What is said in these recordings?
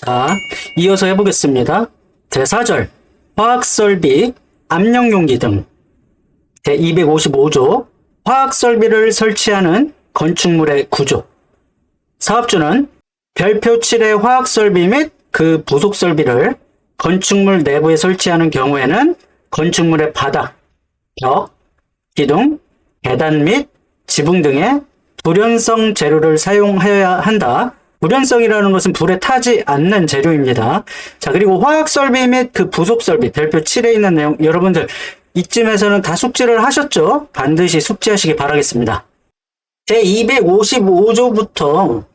자, 이어서 해보겠습니다. 제4절 화학설비, 압력용기 등. 제255조 화학설비를 설치하는 건축물의 구조. 사업주는 별표 7의 화학설비 및 그 부속설비를 건축물 내부에 설치하는 경우에는 건축물의 바닥, 벽, 기둥, 계단 및 지붕 등의 불연성 재료를 사용하여야 한다. 불연성이라는 것은 불에 타지 않는 재료입니다. 자, 그리고 화학설비 및 그 부속설비, 별표 7에 있는 내용, 여러분들 이쯤에서는 다 숙지를 하셨죠? 반드시 숙지하시기 바라겠습니다. 제255조부터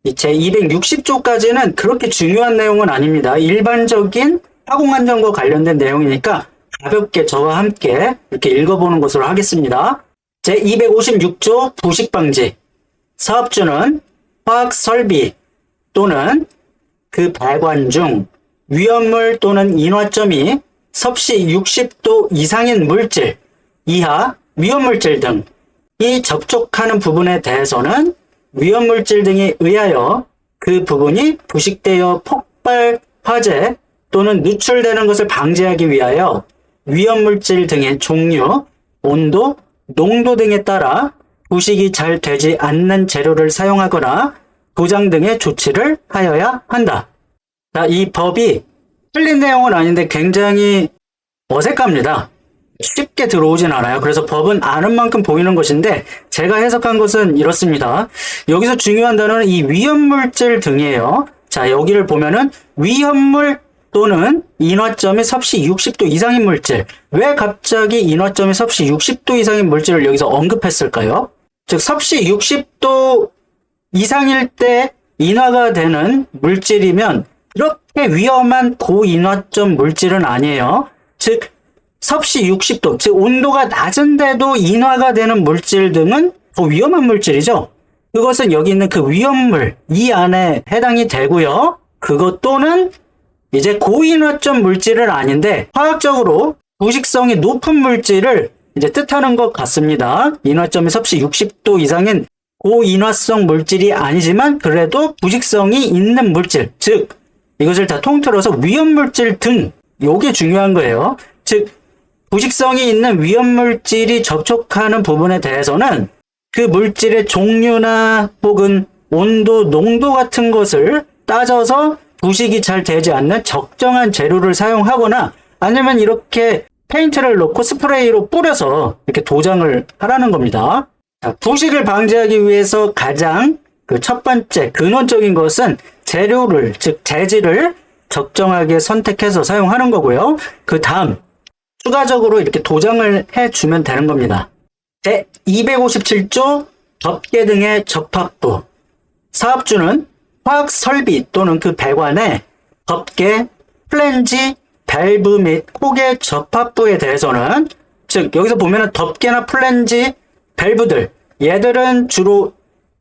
제260조까지는 그렇게 중요한 내용은 아닙니다. 일반적인 화공안전과 관련된 내용이니까 가볍게 저와 함께 이렇게 읽어보는 것으로 하겠습니다. 제256조 부식방지. 사업주는 화학설비 또는 그 배관 중 위험물 또는 인화점이 섭씨 60도 이상인 물질, 이하 위험물질 등이 접촉하는 부분에 대해서는 위험물질 등에 의하여 그 부분이 부식되어 폭발, 화재 또는 누출되는 것을 방지하기 위하여 위험물질 등의 종류, 온도, 농도 등에 따라 부식이 잘 되지 않는 재료를 사용하거나 도장 등의 조치를 하여야 한다. 자, 이 법이 틀린 내용은 아닌데 굉장히 어색합니다. 쉽게 들어오진 않아요. 그래서 법은 아는 만큼 보이는 것인데 제가 해석한 것은 이렇습니다. 여기서 중요한 단어는 이 위험물질 등이에요. 자, 여기를 보면은 위험물 또는 인화점이 섭씨 60도 이상인 물질. 왜 갑자기 인화점이 섭씨 60도 이상인 물질을 여기서 언급했을까요? 즉 섭씨 60도 이상일 때 인화가 되는 물질이면 그렇게 위험한 고인화점 물질은 아니에요. 즉 섭씨 60도, 즉 온도가 낮은데도 인화가 되는 물질 등은 더 위험한 물질이죠. 그것은 여기 있는 그 위험물 이 안에 해당이 되고요. 그것 또는 이제 고인화점 물질은 아닌데 화학적으로 부식성이 높은 물질을 이제 뜻하는 것 같습니다. 인화점이 섭씨 60도 이상인 고인화성 물질이 아니지만 그래도 부식성이 있는 물질, 즉 이것을 다 통틀어서 위험물질 등, 요게 중요한 거예요. 즉 부식성이 있는 위험물질이 접촉하는 부분에 대해서는 그 물질의 종류나 혹은 온도, 농도 같은 것을 따져서 부식이 잘 되지 않는 적정한 재료를 사용하거나 아니면 이렇게 페인트를 넣고 스프레이로 뿌려서 이렇게 도장을 하라는 겁니다. 자, 부식을 방지하기 위해서 가장 그 첫 번째 근원적인 것은 재료를, 즉 재질을 적정하게 선택해서 사용하는 거고요. 그 다음 추가적으로 이렇게 도장을 해주면 되는 겁니다. 제257조 덮개 등의 접합부. 사업주는 화학설비 또는 그 배관의 덮개, 플랜지, 밸브 및 폭의 접합부에 대해서는, 즉 여기서 보면은 덮개나 플랜지, 밸브들, 얘들은 주로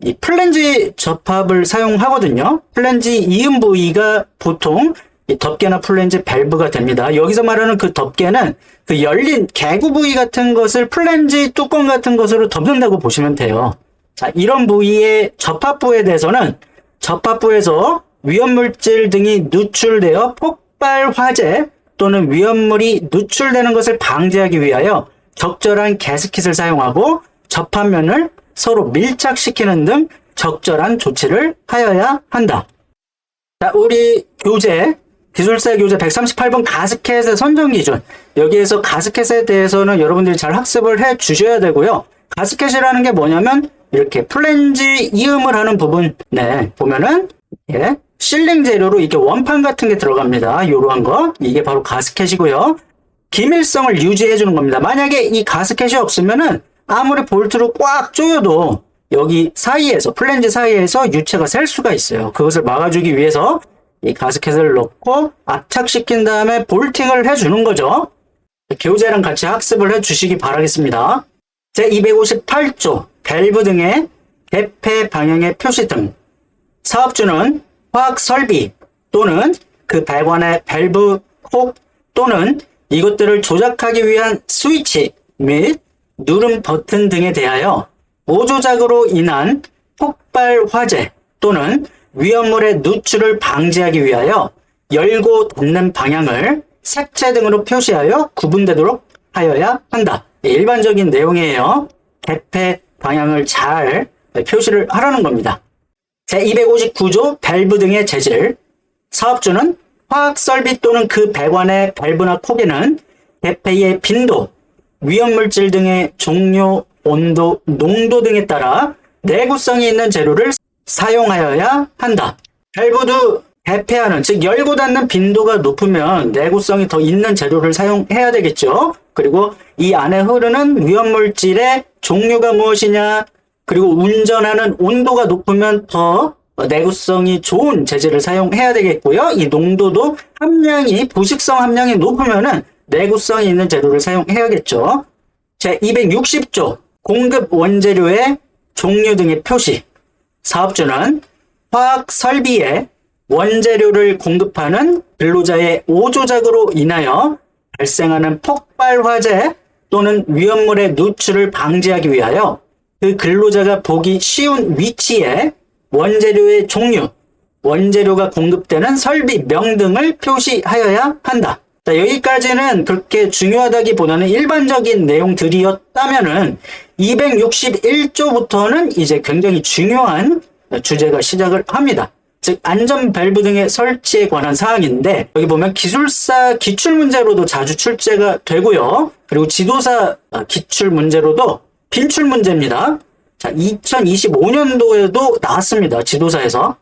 이 플랜지 접합을 사용하거든요. 플랜지 이음 부위가 보통 이 덮개나 플랜지 밸브가 됩니다. 여기서 말하는 그 덮개는 그 열린 개구 부위 같은 것을 플랜지 뚜껑 같은 것으로 덮는다고 보시면 돼요. 자, 이런 부위의 접합부에 대해서는 접합부에서 위험물질 등이 누출되어 폭발 화재 또는 위험물이 누출되는 것을 방지하기 위하여 적절한 가스킷을 사용하고 접합면을 서로 밀착시키는 등 적절한 조치를 하여야 한다. 자, 우리 교재, 기술사 교재 138번 가스켓의 선정 기준. 여기에서 가스켓에 대해서는 여러분들이 잘 학습을 해 주셔야 되고요. 가스켓이라는 게 뭐냐면 이렇게 플랜지 이음을 하는 부분에 보면은 이렇게 실링 재료로 이렇게 원판 같은 게 들어갑니다. 요러한 거. 이게 바로 가스켓이고요. 기밀성을 유지해 주는 겁니다. 만약에 이 가스켓이 없으면은 아무리 볼트로 꽉 조여도 여기 사이에서, 플랜지 사이에서 유체가 셀 수가 있어요. 그것을 막아주기 위해서 이 가스켓을 넣고 압착시킨 다음에 볼팅을 해주는 거죠. 교재랑 같이 학습을 해주시기 바라겠습니다. 제258조 밸브 등의 개폐 방향의 표시 등. 사업주는 화학설비 또는 그 배관의 밸브, 콕 또는 이것들을 조작하기 위한 스위치 및 누름 버튼 등에 대하여 오조작으로 인한 폭발 화재 또는 위험물의 누출을 방지하기 위하여 열고 닫는 방향을 색채 등으로 표시하여 구분되도록 하여야 한다. 일반적인 내용이에요. 개폐 방향을 잘 표시를 하라는 겁니다. 제259조 밸브 등의 재질. 사업주는 화학 설비 또는 그 배관의 밸브나 콕에는 개폐의 빈도, 위험물질 등의 종류, 온도, 농도 등에 따라 내구성이 있는 재료를 사용하여야 한다. 밸브도 개폐하는, 즉 열고 닫는 빈도가 높으면 내구성이 더 있는 재료를 사용해야 되겠죠. 그리고 이 안에 흐르는 위험물질의 종류가 무엇이냐, 그리고 운전하는 온도가 높으면 더 내구성이 좋은 재질을 사용해야 되겠고요. 이 농도도 함량이, 부식성 함량이 높으면은 내구성이 있는 재료를 사용해야겠죠. 제260조 공급 원재료의 종류 등의 표시. 사업주는 화학 설비에 원재료를 공급하는 근로자의 오조작으로 인하여 발생하는 폭발 화재 또는 위험물의 누출을 방지하기 위하여 그 근로자가 보기 쉬운 위치에 원재료의 종류, 원재료가 공급되는 설비명 등을 표시하여야 한다. 자, 여기까지는 그렇게 중요하다기보다는 일반적인 내용들이었다면은 261조부터는 이제 굉장히 중요한 주제가 시작을 합니다. 즉 안전 밸브 등의 설치에 관한 사항인데, 여기 보면 기술사 기출 문제로도 자주 출제가 되고요. 그리고 지도사 기출 문제로도 빈출 문제입니다. 자, 2025년도에도 나왔습니다. 지도사에서.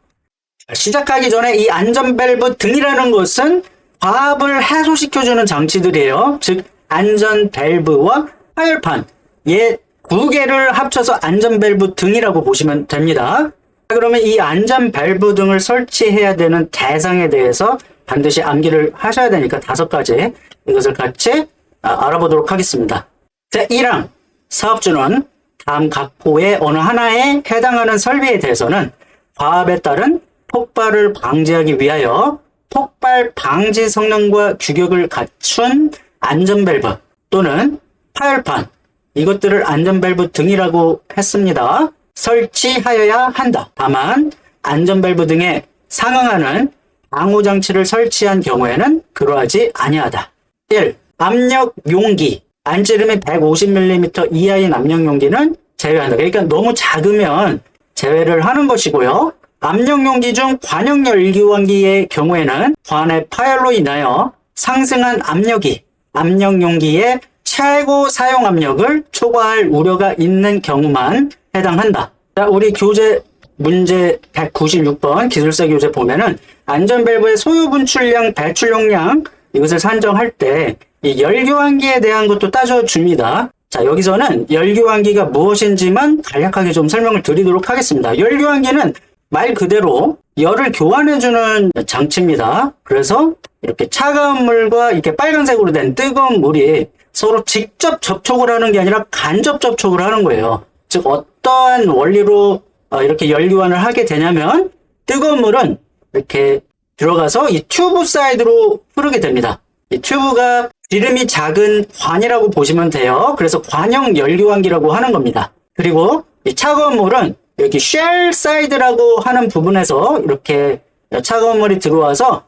시작하기 전에 이 안전 밸브 등이라는 것은 과압을 해소시켜주는 장치들이에요. 즉 안전 밸브와 파열판, 얘 두 개를 합쳐서 안전 밸브 등이라고 보시면 됩니다. 그러면 이 안전 밸브 등을 설치해야 되는 대상에 대해서 반드시 암기를 하셔야 되니까 5가지, 이것을 같이 알아보도록 하겠습니다. 제1항, 사업주는 다음 각호의 어느 하나에 해당하는 설비에 대해서는 과압에 따른 폭발을 방지하기 위하여 폭발 방지 성능과 규격을 갖춘 안전 밸브 또는 파열판, 이것들을 안전 밸브 등이라고 했습니다. 설치하여야 한다. 다만 안전 밸브 등에 상응하는 방호 장치를 설치한 경우에는 그러하지 아니하다. 1. 압력 용기. 안찌름이 150mm 이하인 압력 용기는 제외한다. 그러니까 너무 작으면 제외를 하는 것이고요. 압력 용기 중 관형 열기관기의 경우에는 관의 파열로 인하여 상승한 압력이 압력 용기의 최고 사용 압력을 초과할 우려가 있는 경우만 해당한다. 자, 우리 교재 문제 196번 기술사 교재 보면은 안전 밸브의 소유 분출량, 배출 용량, 이것을 산정할 때 이 열교환기에 대한 것도 따져줍니다. 자, 여기서는 열교환기가 무엇인지만 간략하게 좀 설명을 드리도록 하겠습니다. 열교환기는 말 그대로 열을 교환해주는 장치입니다. 그래서 이렇게 차가운 물과 이렇게 빨간색으로 된 뜨거운 물이 서로 직접 접촉을 하는 게 아니라 간접 접촉을 하는 거예요. 즉 어떠한 원리로 이렇게 열교환을 하게 되냐면 뜨거운 물은 이렇게 들어가서 이 튜브 사이드로 흐르게 됩니다. 이 튜브가 지름이 작은 관이라고 보시면 돼요. 그래서 관형 열교환기라고 하는 겁니다. 그리고 이 차가운 물은 여기 쉘 사이드라고 하는 부분에서 이렇게 차가운 물이 들어와서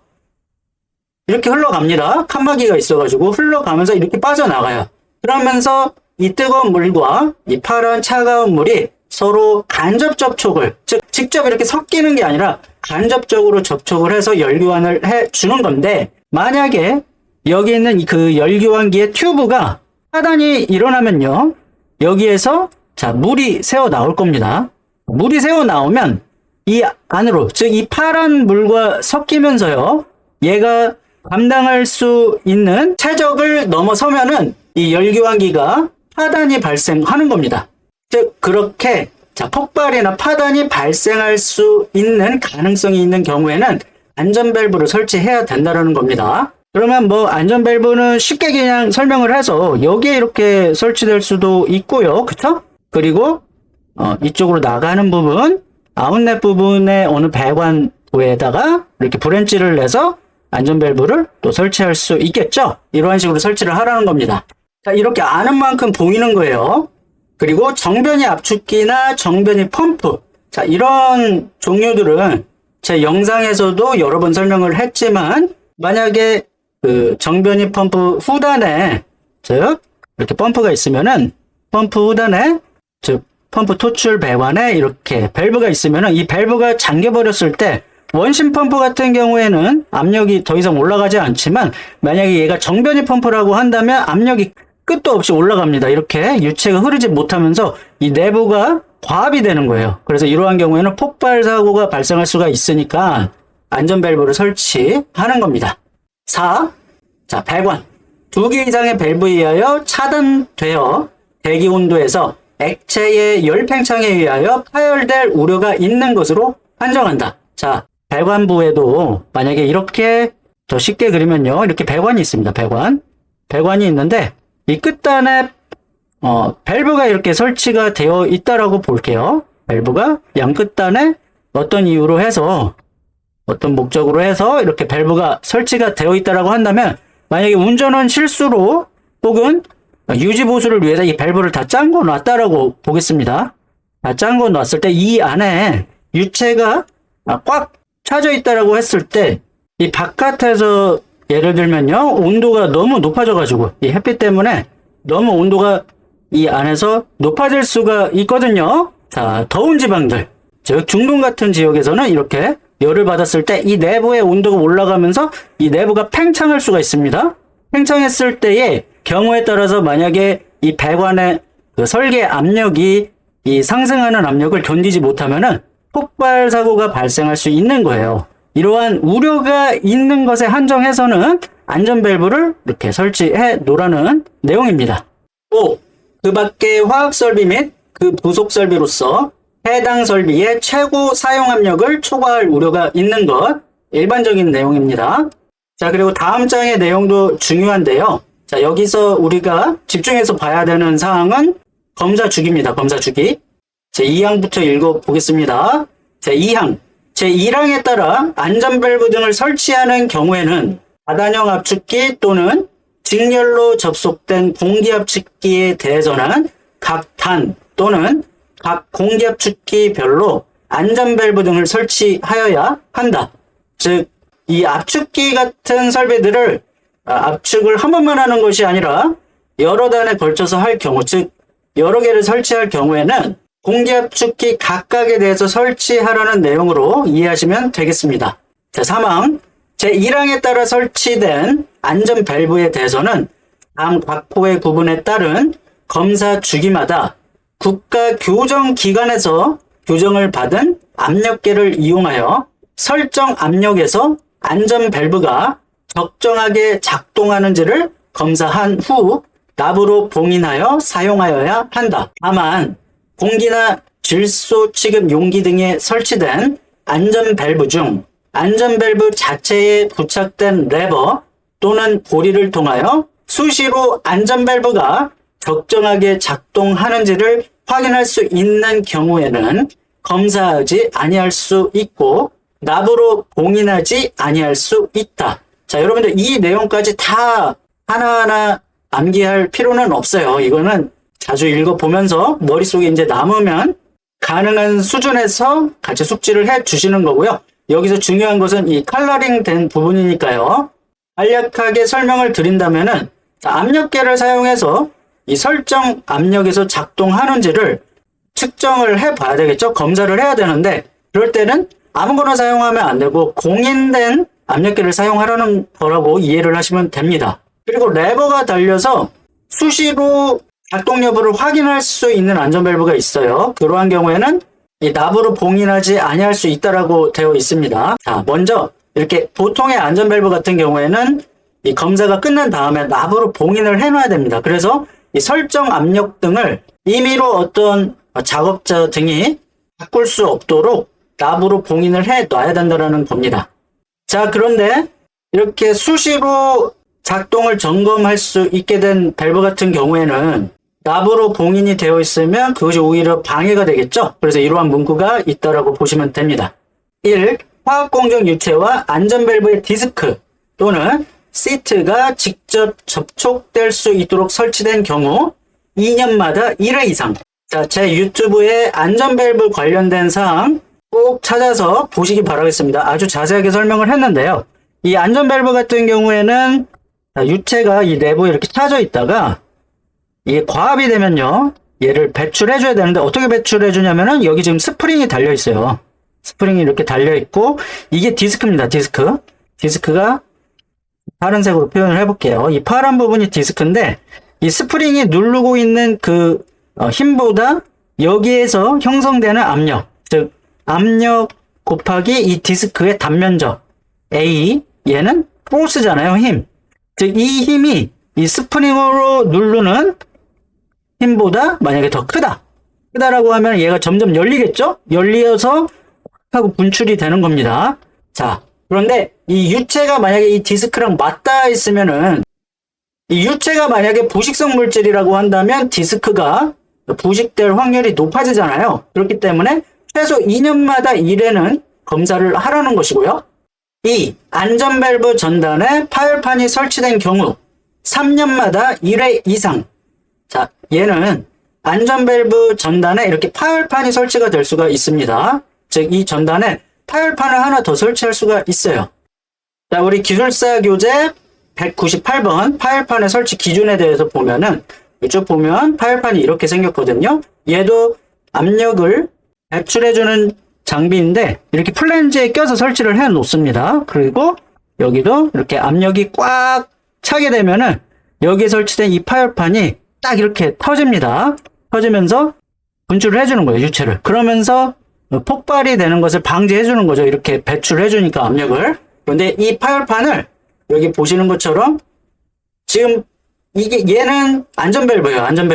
이렇게 흘러갑니다. 칸막이가 있어가지고 흘러가면서 이렇게 빠져나가요. 그러면서 이 뜨거운 물과 이 파란 차가운 물이 서로 간접 접촉을, 즉 직접 이렇게 섞이는 게 아니라 간접적으로 접촉을 해서 열교환을 해주는 건데, 만약에 여기 있는 그 열교환기의 튜브가 파단이 일어나면요, 여기에서 자 물이 새어 나올 겁니다. 물이 새어 나오면 이 안으로, 즉 이 파란 물과 섞이면서요, 얘가 감당할 수 있는 최적을 넘어서면은 이 열교환기가 파단이 발생하는 겁니다. 즉 그렇게 자 폭발이나 파단이 발생할 수 있는 가능성이 있는 경우에는 안전 밸브를 설치해야 된다는 겁니다. 그러면 뭐 안전 밸브는 쉽게 그냥 설명을 해서 여기에 이렇게 설치될 수도 있고요. 그쵸? 그리고 이쪽으로 나가는 부분, 아웃렛 부분의 어느 배관부에다가 이렇게 브랜치를 내서 안전 밸브를 또 설치할 수 있겠죠? 이러한 식으로 설치를 하라는 겁니다. 자, 이렇게 아는 만큼 보이는 거예요. 그리고 정변이 압축기나 정변이 펌프. 자, 이런 종류들은 제 영상에서도 여러 번 설명을 했지만 만약에 그 정변이 펌프 후단에 즉 이렇게 펌프가 있으면은 펌프 후단에 즉 펌프 토출 배관에 이렇게 밸브가 있으면은 이 밸브가 잠겨 버렸을 때 원심 펌프 같은 경우에는 압력이 더 이상 올라가지 않지만 만약에 얘가 정변이 펌프라고 한다면 압력이 끝도 없이 올라갑니다. 이렇게 유체가 흐르지 못하면서 이 내부가 과압이 되는 거예요. 그래서 이러한 경우에는 폭발 사고가 발생할 수가 있으니까 안전 밸브를 설치하는 겁니다. 4. 자, 배관. 2개 이상의 밸브에 의하여 차단되어 대기 온도에서 액체의 열 팽창에 의하여 파열될 우려가 있는 것으로 판정한다. 자, 배관부에도 만약에 이렇게 더 쉽게 그리면요. 이렇게 배관이 있습니다. 배관이 있는데 이 끝단에 밸브가 이렇게 설치가 되어 있다라고 볼게요. 밸브가 양 끝단에 어떤 이유로 해서 어떤 목적으로 해서 이렇게 밸브가 설치가 되어 있다라고 한다면 만약에 운전원 실수로 혹은 유지 보수를 위해서 이 밸브를 다 잠궈 놨다라고 보겠습니다. 다 잠궈 놨을 때 이 안에 유체가 꽉 차져 있다라고 했을 때 이 바깥에서 예를 들면요 온도가 너무 높아져 가지고 이 햇빛 때문에 너무 온도가 이 안에서 높아질 수가 있거든요. 자, 더운 지방들 즉 중동 같은 지역에서는 이렇게 열을 받았을 때 이 내부의 온도가 올라가면서 이 내부가 팽창할 수가 있습니다. 팽창했을 때의 경우에 따라서 만약에 이 배관의 그 설계 압력이 이 상승하는 압력을 견디지 못하면은 폭발 사고가 발생할 수 있는 거예요. 이러한 우려가 있는 것에 한정해서는 안전 밸브를 이렇게 설치해 놓으라는 내용입니다. 5. 그 밖의 화학 설비 및 그 부속 설비로서 해당 설비의 최고 사용 압력을 초과할 우려가 있는 것 일반적인 내용입니다. 자, 그리고 다음 장의 내용도 중요한데요. 자, 여기서 우리가 집중해서 봐야 되는 사항은 검사 주기입니다. 검사 주기. 제2항부터 읽어보겠습니다. 제2항. 제1항에 따라 안전 밸브 등을 설치하는 경우에는 다단형 압축기 또는 직렬로 접속된 공기압축기에 대해서는 각 단 또는 각 공기압축기별로 안전 밸브 등을 설치하여야 한다. 즉, 이 압축기 같은 설비들을 압축을 한 번만 하는 것이 아니라 여러 단에 걸쳐서 할 경우, 즉 여러 개를 설치할 경우에는 공기압축기 각각에 대해서 설치하라는 내용으로 이해하시면 되겠습니다. 자, 3항 제1항에 따라 설치된 안전 밸브에 대해서는 다음 각호의 구분에 따른 검사 주기마다 국가 교정 기관에서 교정을 받은 압력계를 이용하여 설정 압력에서 안전 밸브가 적정하게 작동하는지를 검사한 후 납으로 봉인하여 사용하여야 한다. 다만 공기나 질소 취급 용기 등에 설치된 안전 밸브 중 안전 밸브 자체에 부착된 레버 또는 고리를 통하여 수시로 안전 밸브가 적정하게 작동하는지를 확인할 수 있는 경우에는 검사하지 아니할 수 있고 납으로 봉인하지 아니할 수 있다. 자, 여러분들 이 내용까지 다 하나하나 암기할 필요는 없어요. 이거는 자주 읽어보면서 머릿속에 이제 남으면 가능한 수준에서 같이 숙지를 해 주시는 거고요. 여기서 중요한 것은 이 컬러링 된 부분이니까요. 간략하게 설명을 드린다면은 압력계를 사용해서 이 설정 압력에서 작동하는지를 측정을 해 봐야 되겠죠. 검사를 해야 되는데 그럴 때는 아무거나 사용하면 안 되고 공인된 압력계를 사용하라는 거라고 이해를 하시면 됩니다. 그리고 레버가 달려서 수시로 작동 여부를 확인할 수 있는 안전 밸브가 있어요. 그러한 경우에는 이 납으로 봉인하지 아니할 수 있다라고 되어 있습니다. 자, 먼저 이렇게 보통의 안전 밸브 같은 경우에는 이 검사가 끝난 다음에 납으로 봉인을 해놔야 됩니다. 그래서 이 설정 압력 등을 임의로 어떤 작업자 등이 바꿀 수 없도록 납으로 봉인을 해 놔야 된다는 겁니다. 자, 그런데 이렇게 수시로 작동을 점검할 수 있게 된 밸브 같은 경우에는 납으로 봉인이 되어 있으면 그것이 오히려 방해가 되겠죠. 그래서 이러한 문구가 있다라고 보시면 됩니다. 1. 화학공정 유체와 안전 밸브의 디스크 또는 시트가 직접 접촉될 수 있도록 설치된 경우 2년마다 1회 이상. 자, 제 유튜브에 안전 밸브 관련된 사항 꼭 찾아서 보시기 바라겠습니다. 아주 자세하게 설명을 했는데요. 이 안전 밸브 같은 경우에는 유체가 이 내부에 이렇게 차져 있다가 이게 과압이 되면요, 얘를 배출해 줘야 되는데 어떻게 배출해 주냐면은 여기 지금 스프링이 달려 있어요. 스프링이 이렇게 달려 있고 이게 디스크입니다. 디스크가 파란색으로 표현을 해볼게요. 이 파란 부분이 디스크인데 이 스프링이 누르고 있는 그 힘보다 여기에서 형성되는 압력, 즉 압력 곱하기 이 디스크의 단면적 A, 얘는 포스잖아요. 힘. 즉 이 힘이 이 스프링으로 누르는 힘보다 만약에 더 크다라고 하면 얘가 점점 열리겠죠? 열려서 하고 분출이 되는 겁니다. 자, 그런데 이 유체가 만약에 이 디스크랑 맞닿아 있으면은, 이 유체가 만약에 부식성 물질이라고 한다면 디스크가 부식될 확률이 높아지잖아요. 그렇기 때문에 최소 2년마다 1회는 검사를 하라는 것이고요. 이 안전 밸브 전단에 파열판이 설치된 경우 3년마다 1회 이상. 자, 얘는 안전 밸브 전단에 이렇게 파열판이 설치가 될 수가 있습니다. 즉 이 전단에 파열판을 하나 더 설치할 수가 있어요. 자, 우리 기술사 교재 198번 파열판의 설치 기준에 대해서 보면은 이쪽 보면 파열판이 이렇게 생겼거든요. 얘도 압력을 배출해주는 장비인데 이렇게 플랜지에 껴서 설치를 해 놓습니다. 그리고 여기도 이렇게 압력이 꽉 차게 되면은 여기에 설치된 이 파열판이 딱 이렇게 터집니다. 터지면서 분출을 해주는 거예요, 유체를. 그러면서 폭발이 되는 것을 방지해주는 거죠. 이렇게 배출해주니까 압력을. 그런데 이 파열판을 여기 보시는 것처럼 지금 이게 얘는 안전 밸브예요. 안전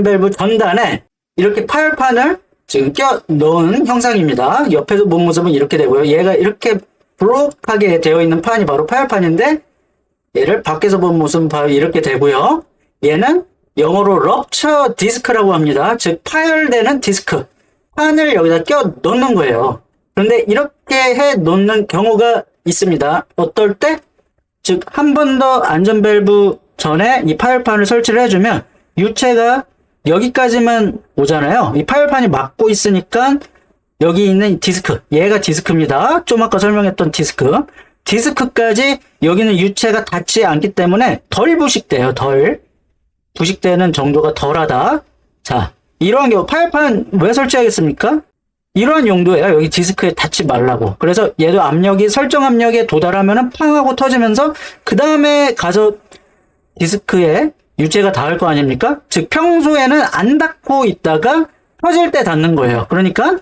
밸브 전단에 이렇게 파열판을 지금 껴 넣은 형상입니다. 옆에서 본 모습은 이렇게 되고요. 얘가 이렇게 블록하게 되어 있는 판이 바로 파열판인데 얘를 밖에서 본 모습은 바로 이렇게 되고요. 얘는 영어로 럽처 디스크라고 합니다. 즉 파열되는 디스크. 판을 여기다 껴 넣는 거예요. 그런데 이렇게 해 놓는 경우가 있습니다. 어떨 때? 즉 한 번 더 안전 밸브 전에 이 파열판을 설치를 해주면 유체가 여기까지만 오잖아요. 이 파열판이 막고 있으니까 여기 있는 디스크, 얘가 디스크입니다. 좀 아까 설명했던 디스크까지 여기는 유체가 닿지 않기 때문에 덜 부식돼요. 부식되는 정도가 덜하다. 자, 이러한 경우 파열판 왜 설치하겠습니까? 이러한 용도예요. 여기 디스크에 닿지 말라고. 그래서 얘도 압력이 설정 압력에 도달하면은 팡 하고 터지면서 그 다음에 가서 디스크에 유체가 닿을 거 아닙니까? 즉 평소에는 안 닿고 있다가 터질 때 닿는 거예요. 그러니까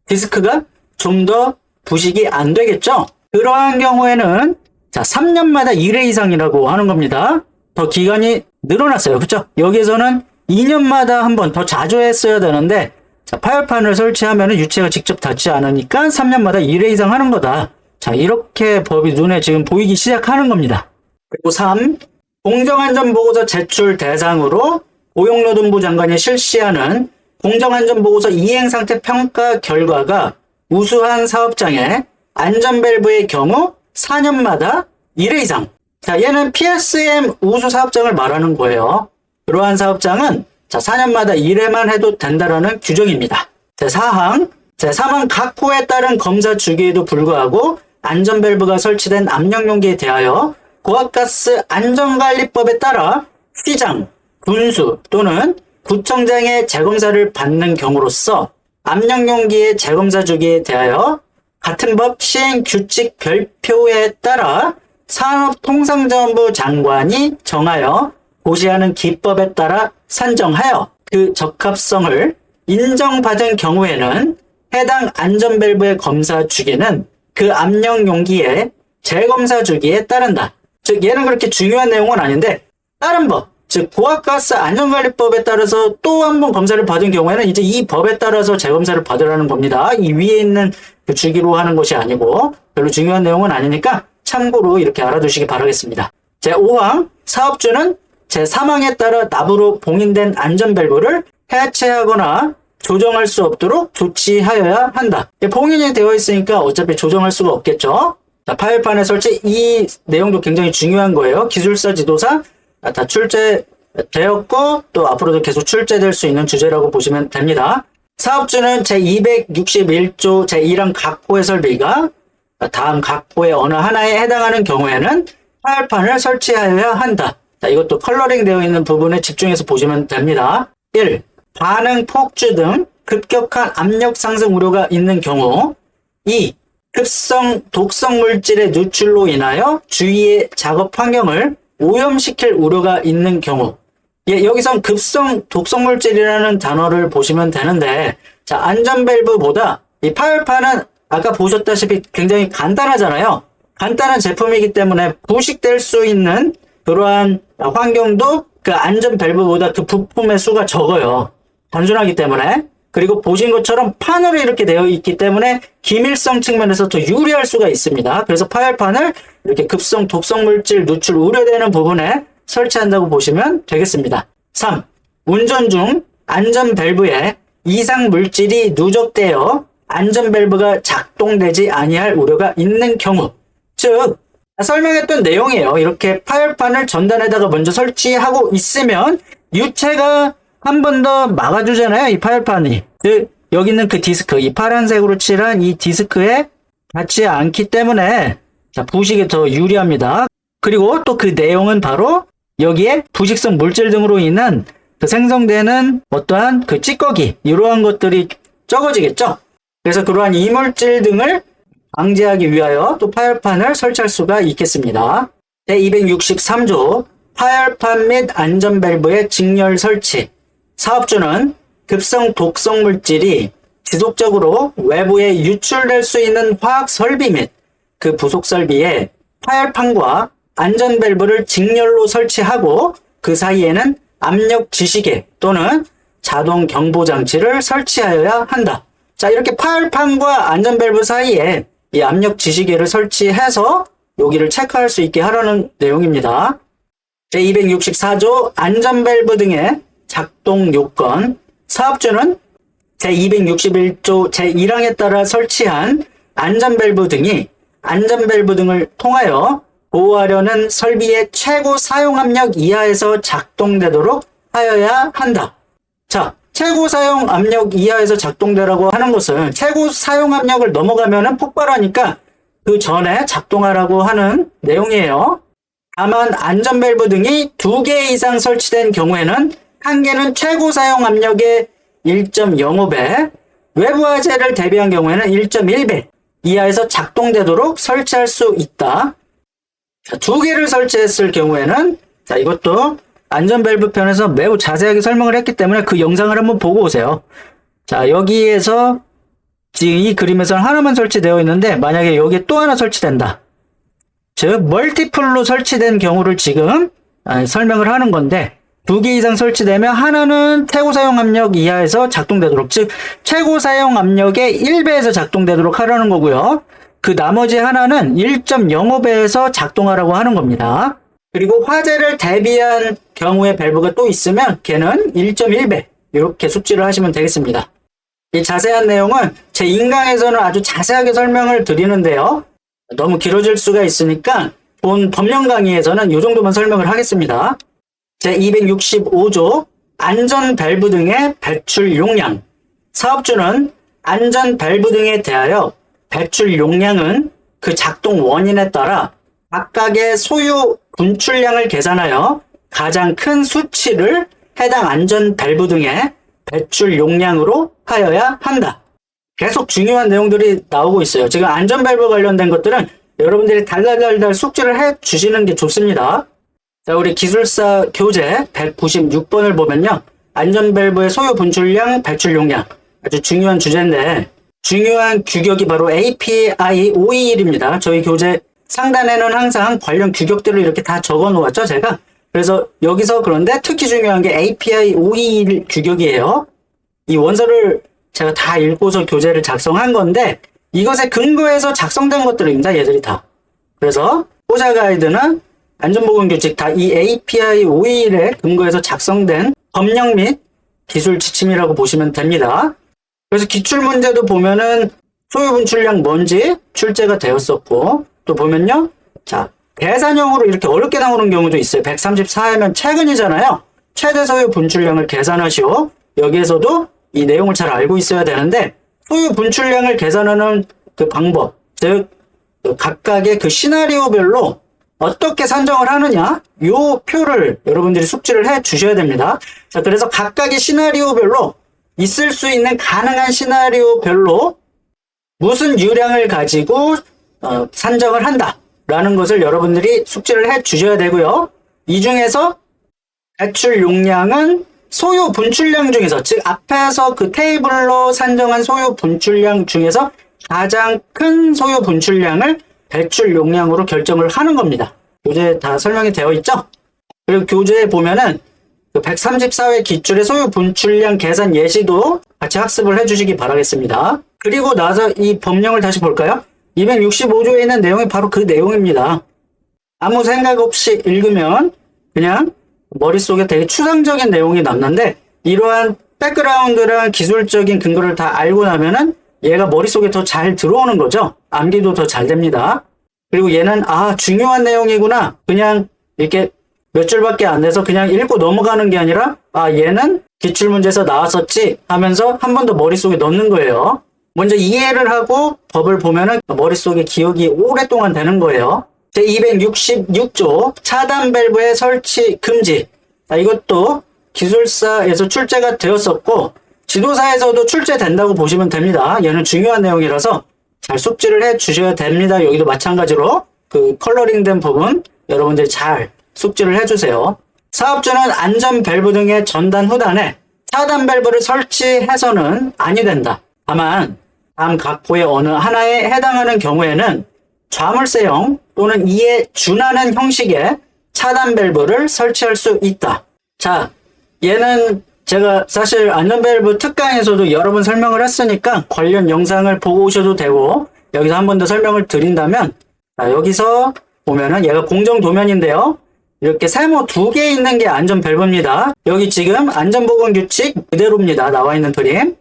디스크가 좀 더 부식이 안 되겠죠? 그러한 경우에는 자 3년마다 1회 이상이라고 하는 겁니다. 더 기간이 늘어났어요. 그쵸? 여기에서는 2년마다 한 번 더 자주 했어야 되는데 자 파열판을 설치하면 유체가 직접 닿지 않으니까 3년마다 1회 이상 하는 거다. 자 이렇게 법이 눈에 지금 보이기 시작하는 겁니다. 그리고 3. 공정안전보고서 제출 대상으로 고용노동부 장관이 실시하는 공정안전보고서 이행상태 평가 결과가 우수한 사업장의 안전밸브의 경우 4년마다 1회 이상. 자, 얘는 PSM 우수 사업장을 말하는 거예요. 그러한 사업장은 자 4년마다 1회만 해도 된다라는 규정입니다. 제4항, 제3항 각 호에 따른 검사 주기에도 불구하고 안전밸브가 설치된 압력용기에 대하여 고압가스 안전관리법에 따라 시장, 군수 또는 구청장의 재검사를 받는 경우로서 압력용기의 재검사 주기에 대하여 같은 법 시행규칙 별표에 따라 산업통상자원부 장관이 정하여 고시하는 기법에 따라 산정하여 그 적합성을 인정받은 경우에는 해당 안전밸브의 검사 주기는 그 압력용기의 재검사 주기에 따른다. 즉 얘는 그렇게 중요한 내용은 아닌데 다른 법, 즉 고압가스 안전관리법에 따라서 또 한 번 검사를 받은 경우에는 이제 이 법에 따라서 재검사를 받으라는 겁니다. 이 위에 있는 그 주기로 하는 것이 아니고 별로 중요한 내용은 아니니까 참고로 이렇게 알아두시기 바라겠습니다. 제5항 사업주는 제3항에 따라 납으로 봉인된 안전밸브를 해체하거나 조정할 수 없도록 조치하여야 한다. 봉인이 되어 있으니까 어차피 조정할 수가 없겠죠. 자, 파열판의 설치 이 내용도 굉장히 중요한 거예요. 기술사 지도사 다 출제되었고 또 앞으로도 계속 출제될 수 있는 주제라고 보시면 됩니다. 사업주는 제261조 제1항 각호의 설비가 다음 각호의 어느 하나에 해당하는 경우에는 파열판을 설치하여야 한다. 자, 이것도 컬러링 되어 있는 부분에 집중해서 보시면 됩니다. 1. 반응 폭주 등 급격한 압력 상승 우려가 있는 경우. 2. 급성 독성 물질의 누출로 인하여 주위의 작업 환경을 오염시킬 우려가 있는 경우. 예, 여기선 급성 독성 물질이라는 단어를 보시면 되는데, 자, 안전 밸브보다 이 파열판은 아까 보셨다시피 굉장히 간단하잖아요. 간단한 제품이기 때문에 부식될 수 있는 그러한 환경도 그 안전 밸브보다 그 부품의 수가 적어요. 단순하기 때문에. 그리고 보신 것처럼 판으로 이렇게 되어 있기 때문에 기밀성 측면에서 더 유리할 수가 있습니다. 그래서 파열판을 이렇게 급성 독성 물질 누출 우려되는 부분에 설치한다고 보시면 되겠습니다. 3. 운전 중 안전 밸브에 이상 물질이 누적되어 안전 밸브가 작동되지 아니할 우려가 있는 경우. 즉, 설명했던 내용이에요. 이렇게 파열판을 전단에다가 먼저 설치하고 있으면 유체가 한 번 더 막아주잖아요. 이 파열판이. 여기 있는 그 디스크, 이 파란색으로 칠한 이 디스크에 닿지 않기 때문에 부식에 더 유리합니다. 그리고 또 그 내용은 바로 여기에 부식성 물질 등으로 인한 그 생성되는 어떠한 그 찌꺼기, 이러한 것들이 적어지겠죠. 그래서 그러한 이물질 등을 방지하기 위하여 또 파열판을 설치할 수가 있겠습니다. 제263조 파열판 및 안전 밸브의 직렬 설치. 사업주는 급성 독성 물질이 지속적으로 외부에 유출될 수 있는 화학 설비 및 그 부속 설비에 파열판과 안전 밸브를 직렬로 설치하고 그 사이에는 압력 지시계 또는 자동 경보 장치를 설치하여야 한다. 자, 이렇게 파열판과 안전 밸브 사이에 이 압력 지시계를 설치해서 여기를 체크할 수 있게 하라는 내용입니다. 제264조 안전 밸브 등의 작동 요건. 사업주는 제261조 제1항에 따라 설치한 안전 밸브 등이 안전 밸브 등을 통하여 보호하려는 설비의 최고 사용 압력 이하에서 작동되도록 하여야 한다. 자, 최고 사용 압력 이하에서 작동되라고 하는 것은 최고 사용 압력을 넘어가면은 폭발하니까 그 전에 작동하라고 하는 내용이에요. 다만 안전 밸브 등이 2개 이상 설치된 경우에는 한 개는 최고 사용 압력의 1.05배, 외부 화재를 대비한 경우에는 1.1배 이하에서 작동되도록 설치할 수 있다. 자, 2개를 설치했을 경우에는, 자, 이것도 안전 밸브 편에서 매우 자세하게 설명을 했기 때문에 그 영상을 한번 보고 오세요. 자, 여기에서 지금 이 그림에서는 하나만 설치되어 있는데 만약에 여기에 또 하나 설치된다. 즉, 멀티플로 설치된 경우를 지금 설명을 하는 건데 2개 이상 설치되면 하나는 최고 사용 압력 이하에서 작동되도록, 즉 최고 사용 압력의 1배에서 작동되도록 하라는 거고요. 그 나머지 하나는 1.05배에서 작동하라고 하는 겁니다. 그리고 화재를 대비한 경우의 밸브가 또 있으면 걔는 1.1배 이렇게 숙지를 하시면 되겠습니다. 이 자세한 내용은 제 인강에서는 아주 자세하게 설명을 드리는데요. 너무 길어질 수가 있으니까 본 법령 강의에서는 이 정도만 설명을 하겠습니다. 제265조 안전 밸브 등의 배출 용량. 사업주는 안전 밸브 등에 대하여 배출 용량은 그 작동 원인에 따라 각각의 소유 분출량을 계산하여 가장 큰 수치를 해당 안전 밸브 등의 배출 용량으로 하여야 한다. 계속 중요한 내용들이 나오고 있어요. 지금 안전 밸브 관련된 것들은 여러분들이 달달달달 숙지를 해 주시는 게 좋습니다. 자, 우리 기술사 교재 196번을 보면요. 안전 밸브의 소유 분출량, 배출 용량. 아주 중요한 주제인데 중요한 규격이 바로 API 521입니다. 저희 교재 상단에는 항상 관련 규격들을 이렇게 다 적어 놓았죠, 제가. 그래서 여기서 그런데 특히 중요한 게 API 521 규격이에요. 이 원서를 제가 다 읽고서 교재를 작성한 건데 이것에 근거해서 작성된 것들입니다, 얘들이 다. 그래서 호자 가이드는 안전보건규칙 다 이 API 521에 근거해서 작성된 법령 및 기술 지침이라고 보시면 됩니다. 그래서 기출문제도 보면은 소유 분출량 뭔지 출제가 되었었고, 또 보면요. 자, 계산형으로 이렇게 어렵게 나오는 경우도 있어요. 134하면 최근이잖아요. 최대 소유 분출량을 계산하시오. 여기에서도 이 내용을 잘 알고 있어야 되는데, 소유 분출량을 계산하는 그 방법, 즉 각각의 그 시나리오별로 어떻게 산정을 하느냐, 요 표를 여러분들이 숙지를 해 주셔야 됩니다. 자, 그래서 각각의 시나리오별로 있을 수 있는 가능한 시나리오별로 무슨 유량을 가지고 산정을 한다라는 것을 여러분들이 숙지를 해 주셔야 되고요. 이 중에서 배출 용량은 소요 분출량 중에서, 즉 앞에서 그 테이블로 산정한 소요 분출량 중에서 가장 큰 소요 분출량을 배출 용량으로 결정을 하는 겁니다. 교재에 다 설명이 되어 있죠? 그리고 교재에 보면은 그 134회 기출의 소요 분출량 계산 예시도 같이 학습을 해주시기 바라겠습니다. 그리고 나서 이 법령을 다시 볼까요? 265조에 있는 내용이 바로 그 내용입니다. 아무 생각 없이 읽으면 그냥 머릿속에 되게 추상적인 내용이 남는데, 이러한 백그라운드랑 기술적인 근거를 다 알고 나면은 얘가 머릿속에 더 잘 들어오는 거죠. 암기도 더 잘 됩니다. 그리고 얘는 중요한 내용이구나, 그냥 이렇게 몇 줄밖에 안 돼서 그냥 읽고 넘어가는 게 아니라 얘는 기출문제에서 나왔었지 하면서 한 번 더 머릿속에 넣는 거예요. 먼저 이해를 하고 법을 보면은 머릿속에 기억이 오랫동안 되는 거예요. 제266조 차단 밸브의 설치 금지. 이것도 기술사에서 출제가 되었었고 지도사에서도 출제된다고 보시면 됩니다. 얘는 중요한 내용이라서 잘 숙지를 해 주셔야 됩니다. 여기도 마찬가지로 그 컬러링된 부분 여러분들이 잘 숙지를 해주세요. 사업주는 안전 밸브 등의 전단 후단에 차단 밸브를 설치해서는 아니 된다. 다만 다음 각호의 어느 하나에 해당하는 경우에는 좌물쇠형 또는 이에 준하는 형식의 차단 밸브를 설치할 수 있다. 자, 얘는 제가 사실 안전밸브 특강에서도 여러 번 설명을 했으니까 관련 영상을 보고 오셔도 되고, 여기서 한 번 더 설명을 드린다면, 여기서 보면은 얘가 공정 도면인데요. 이렇게 세모 2개 있는 게 안전밸브입니다. 여기 지금 안전보건규칙 그대로입니다. 나와 있는 그림.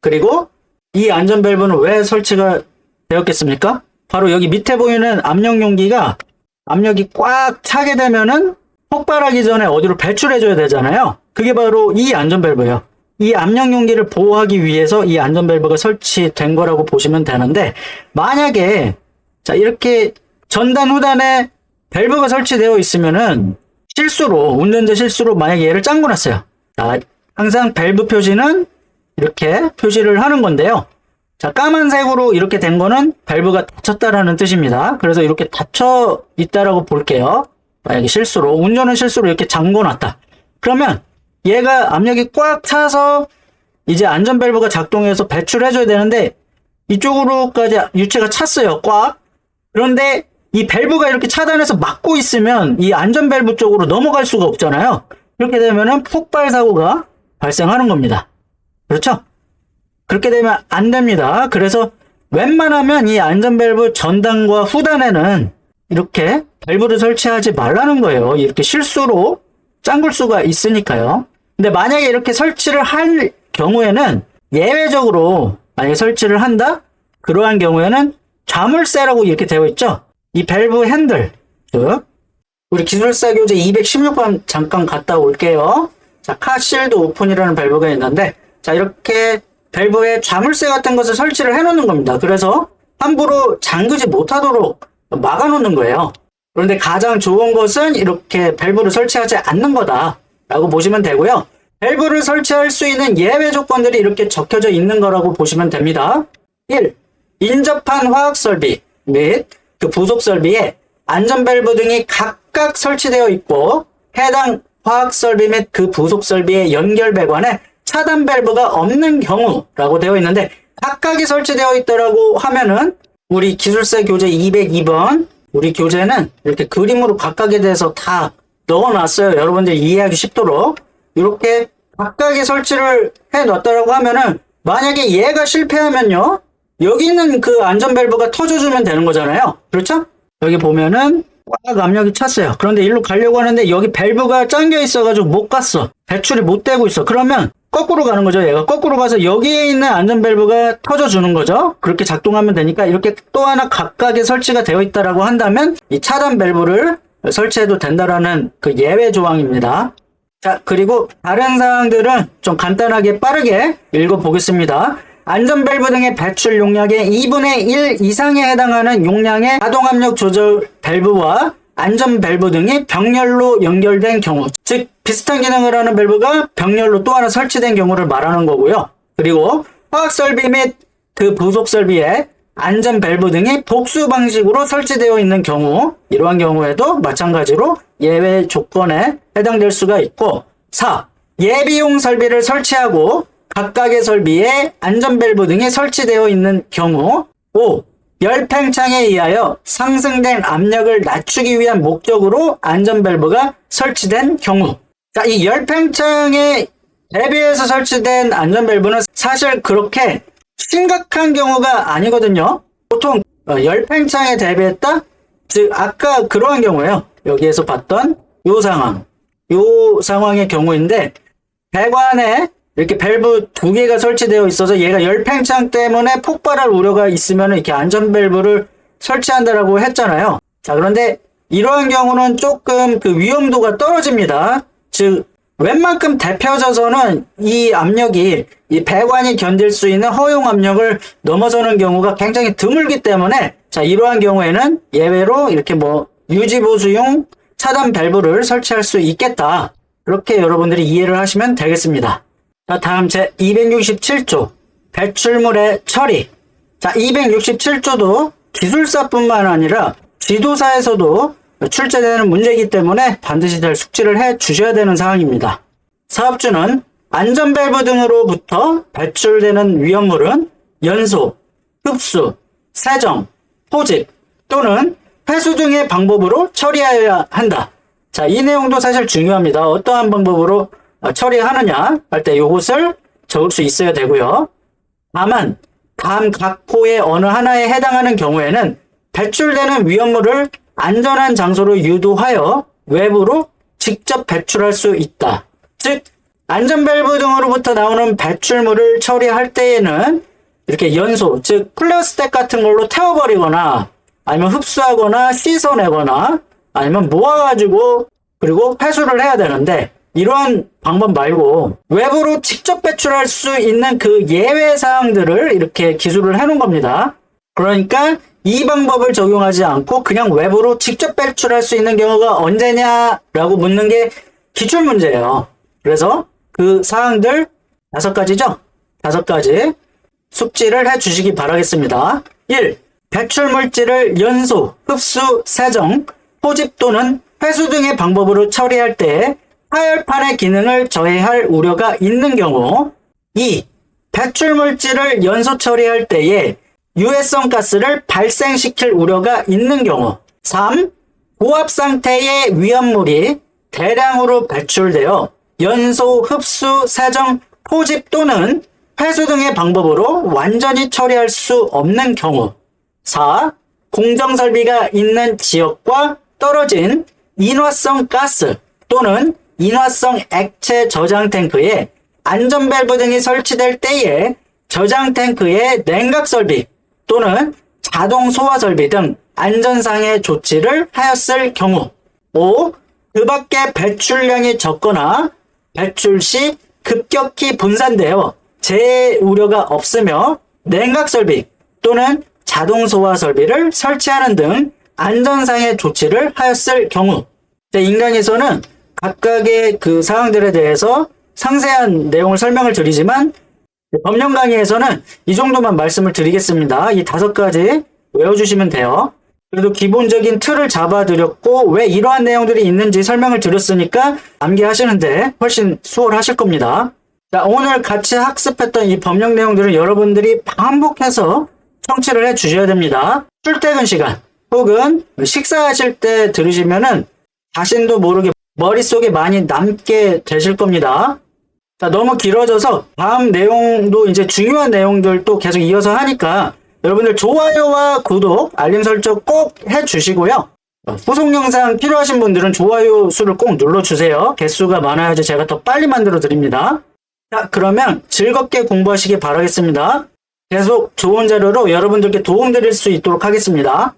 그리고 이 안전밸브는 왜 설치가 되었겠습니까? 바로 여기 밑에 보이는 압력 용기가 압력이 꽉 차게 되면은 폭발하기 전에 어디로 배출해줘야 되잖아요. 그게 바로 이 안전밸브예요. 이 압력 용기를 보호하기 위해서 이 안전밸브가 설치된 거라고 보시면 되는데, 만약에 자 이렇게 전단 후단에 밸브가 설치되어 있으면은 실수로, 운전자 실수로 만약에 얘를 잠궈놨어요. 자, 항상 밸브 표시는 이렇게 표시를 하는 건데요. 자, 까만색으로 이렇게 된 거는 밸브가 닫혔다라는 뜻입니다. 그래서 이렇게 닫혀 있다라고 볼게요. 만약에 실수로, 운전은 실수로 이렇게 잠궈놨다. 그러면 얘가 압력이 꽉 차서 이제 안전밸브가 작동해서 배출해줘야 되는데 이쪽으로까지 유체가 찼어요. 꽉. 그런데 이 밸브가 이렇게 차단해서 막고 있으면 이 안전밸브 쪽으로 넘어갈 수가 없잖아요. 이렇게 되면은 폭발 사고가 발생하는 겁니다. 그렇죠? 그렇게 되면 안 됩니다. 그래서 웬만하면 이 안전밸브 전단과 후단에는 이렇게 밸브를 설치하지 말라는 거예요. 이렇게 실수로 잠글 수가 있으니까요. 근데 만약에 이렇게 설치를 할 경우에는 예외적으로 만약에 설치를 한다? 그러한 경우에는 좌물쇠라고 이렇게 되어 있죠. 이 밸브 핸들, 즉 우리 기술사 교재 216번 잠깐 갔다 올게요. 자, 카실드 오픈이라는 밸브가 있는데, 자 이렇게 밸브에 좌물쇠 같은 것을 설치를 해놓는 겁니다. 그래서 함부로 잠그지 못하도록 막아놓는 거예요. 그런데 가장 좋은 것은 이렇게 밸브를 설치하지 않는 거다라고 보시면 되고요. 밸브를 설치할 수 있는 예외 조건들이 이렇게 적혀져 있는 거라고 보시면 됩니다. 1. 인접한 화학 설비 및 그 부속 설비에 안전 밸브 등이 각각 설치되어 있고, 해당 화학 설비 및 그 부속 설비의 연결 배관에 차단 밸브가 없는 경우라고 되어 있는데, 각각이 설치되어 있다라고 하면은 우리 기술사 교재 202번 우리 교재는 이렇게 그림으로 각각에 대해서 다 넣어놨어요. 여러분들이 이해하기 쉽도록. 이렇게 각각의 설치를 해놨다라고 하면은 만약에 얘가 실패하면요, 여기 있는 그 안전 밸브가 터져주면 되는 거잖아요. 그렇죠? 여기 보면은 꽉 압력이 찼어요. 그런데 일로 가려고 하는데 여기 밸브가 잠겨 있어가지고 못 갔어. 배출이 못 되고 있어. 그러면 거꾸로 가는 거죠. 얘가 거꾸로 가서 여기에 있는 안전 밸브가 터져주는 거죠. 그렇게 작동하면 되니까 이렇게 또 하나 각각의 설치가 되어 있다라고 한다면 이 차단 밸브를 설치해도 된다라는 그 예외 조항입니다. 자, 그리고 다른 사항들은 좀 간단하게 빠르게 읽어보겠습니다. 안전밸브 등의 배출 용량의 2분의 1 이상에 해당하는 용량의 자동압력 조절 밸브와 안전밸브 등이 병렬로 연결된 경우, 즉 비슷한 기능을 하는 밸브가 병렬로 또 하나 설치된 경우를 말하는 거고요. 그리고 화학설비 및 그 부속설비에 안전밸브 등이 복수 방식으로 설치되어 있는 경우, 이러한 경우에도 마찬가지로 예외 조건에 해당될 수가 있고, 4. 예비용 설비를 설치하고 각각의 설비에 안전밸브 등이 설치되어 있는 경우, 5. 열팽창에 의하여 상승된 압력을 낮추기 위한 목적으로 안전밸브가 설치된 경우. 자, 이 열팽창에 대비해서 설치된 안전밸브는 사실 그렇게 심각한 경우가 아니거든요. 보통 열팽창에 대비했다? 즉 아까 그러한 경우예요. 여기에서 봤던 요 상황의 경우인데, 배관에 이렇게 밸브 2개가 설치되어 있어서 얘가 열팽창 때문에 폭발할 우려가 있으면 이렇게 안전밸브를 설치한다라고 했잖아요. 자, 그런데 이러한 경우는 조금 그 위험도가 떨어집니다. 즉 웬만큼 데펴져서는 이 압력이 이 배관이 견딜 수 있는 허용 압력을 넘어서는 경우가 굉장히 드물기 때문에, 자, 이러한 경우에는 예외로 이렇게 유지보수용 차단 밸브를 설치할 수 있겠다. 그렇게 여러분들이 이해를 하시면 되겠습니다. 자, 다음 제 267조 배출물의 처리. 자, 267조도 기술사뿐만 아니라 지도사에서도 출제되는 문제이기 때문에 반드시 잘 숙지를 해 주셔야 되는 사항입니다. 사업주는 안전밸브 등으로부터 배출되는 위험물은 연소, 흡수, 세정, 포집 또는 회수 등의 방법으로 처리하여야 한다. 자, 이 내용도 사실 중요합니다. 어떠한 방법으로 처리하느냐 할 때 이것을 적을 수 있어야 되고요. 다만 다음 각 호의 어느 하나에 해당하는 경우에는 배출되는 위험물을 안전한 장소로 유도하여 외부로 직접 배출할 수 있다. 즉 안전밸브 등으로부터 나오는 배출물을 처리할 때에는 이렇게 연소, 즉 플라스틱 같은 걸로 태워버리거나 아니면 흡수하거나 씻어내거나 아니면 모아가지고 그리고 회수를 해야 되는데, 이러한 방법 말고 외부로 직접 배출할 수 있는 그 예외 사항들을 이렇게 기술을 해놓은 겁니다. 그러니까 이 방법을 적용하지 않고 그냥 외부로 직접 배출할 수 있는 경우가 언제냐라고 묻는 게 기출문제예요. 그래서 그 사항들 5가지죠? 5가지 숙지를 해 주시기 바라겠습니다. 1. 배출물질을 연소, 흡수, 세정, 포집 또는 회수 등의 방법으로 처리할 때 하열판의 기능을 저해할 우려가 있는 경우. 2. 배출물질을 연소 처리할 때에 유해성 가스를 발생시킬 우려가 있는 경우. 3. 고압 상태의 위험물이 대량으로 배출되어 연소, 흡수, 세정, 포집 또는 회수 등의 방법으로 완전히 처리할 수 없는 경우. 4. 공정설비가 있는 지역과 떨어진 인화성 가스 또는 인화성 액체 저장 탱크에 안전밸브 등이 설치될 때에 저장 탱크의 냉각 설비 또는 자동 소화 설비 등 안전상의 조치를 하였을 경우. 5. 그 밖에 배출량이 적거나 배출 시 급격히 분산되어 재해 우려가 없으며 냉각 설비 또는 자동 소화 설비를 설치하는 등 안전상의 조치를 하였을 경우. 인강에서는 각각의 그 사항들에 대해서 상세한 내용을 설명을 드리지만 법령 강의에서는 이 정도만 말씀을 드리겠습니다. 이 5가지 외워주시면 돼요. 그래도 기본적인 틀을 잡아드렸고 왜 이러한 내용들이 있는지 설명을 드렸으니까 암기하시는데 훨씬 수월하실 겁니다. 자, 오늘 같이 학습했던 이 법령 내용들은 여러분들이 반복해서 청취를 해 주셔야 됩니다. 출퇴근 시간 혹은 식사하실 때 들으시면은 자신도 모르게 머릿속에 많이 남게 되실 겁니다. 자, 너무 길어져서 다음 내용도 이제 중요한 내용들도 계속 이어서 하니까 여러분들 좋아요와 구독, 알림 설정 꼭 해주시고요. 후속 영상 필요하신 분들은 좋아요 수를 꼭 눌러주세요. 개수가 많아야지 제가 더 빨리 만들어 드립니다. 자, 그러면 즐겁게 공부하시기 바라겠습니다. 계속 좋은 자료로 여러분들께 도움 드릴 수 있도록 하겠습니다.